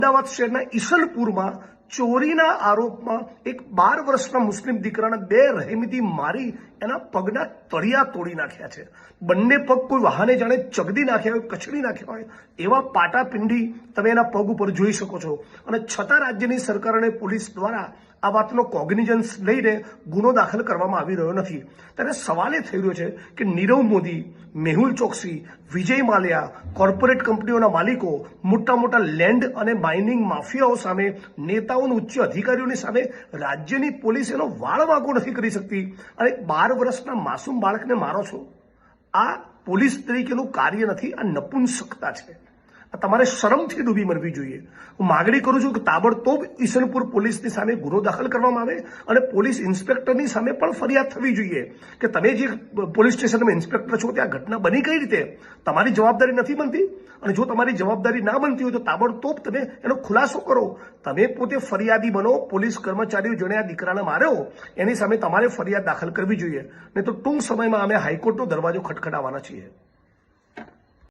અમદાવાદ શહેરના ઈસનપુરમાં ચોરીના આરોપમાં એક 12 વર્ષના મુસ્લિમ દીકરાના 2 રહેમથી મારી એના પગના તળિયા તોડી નાખ્યા છે। બંને પગ કોઈ વાહને જાણે ચગદી નાખ્યા હોય, કચડી નાખ્યા હોય એવા પાટાપિંડી તમે એના પગ ઉપર જોઈ શકો છો। અને છતાં રાજ્યની સરકાર અને પોલીસ દ્વારા આ વાતનો કોગ્નિઝન્સ લઈને ગુનો દાખલ કરવામાં આવી રહ્યો નથી। ત્યારે સવાલ એ થઈ રહ્યો છે કે નીરવ મોદી, મેહુલ ચોકસી, વિજય માલ્યા, કોર્પોરેટ કંપનીઓના માલિકો, મોટા મોટા લેન્ડ અને માઇનિંગ માફિયાઓ સામે, નેતાઓ, ઉચ્ચ અધિકારીઓની સામે રાજ્યની પોલીસ એનો વાળ વાંકો નથી કરી શકતી અને 12 વર્ષના માસૂમ બાળકને મારો છો। આ પોલીસ તરીકેનું કાર્ય નથી, આ નપુંસકતા છે। તમારે શરમથી ડૂબી મરવી જોઈએ। હું માગણી કરું છું કે તાબડતોબ ઈસનપુર પોલીસની સામે ગુનો દાખલ કરવામાં આવે અને પોલીસ ઇન્સ્પેક્ટરની સામે પણ ફરિયાદ થવી જોઈએ કે તમે જે પોલીસ સ્ટેશનમાં ઇન્સ્પેક્ટર છો ત્યાં ઘટના બની કઈ રીતે, તમારી જવાબદારી નથી બનતી। અને જો તમારી જવાબદારી ના બનતી હોય તો તાબડતોબ તમે એનો ખુલાસો કરો। તમે પોતે ફરિયાદી બનો। પોલીસ કર્મચારીઓ જેણે આ દીકરાને માર્યો એની સામે તમારે ફરિયાદ દાખલ કરવી જોઈએ, નહીં તો ટૂંક સમયમાં અમે હાઈકોર્ટનો દરવાજો ખટખટાવવાના છીએ।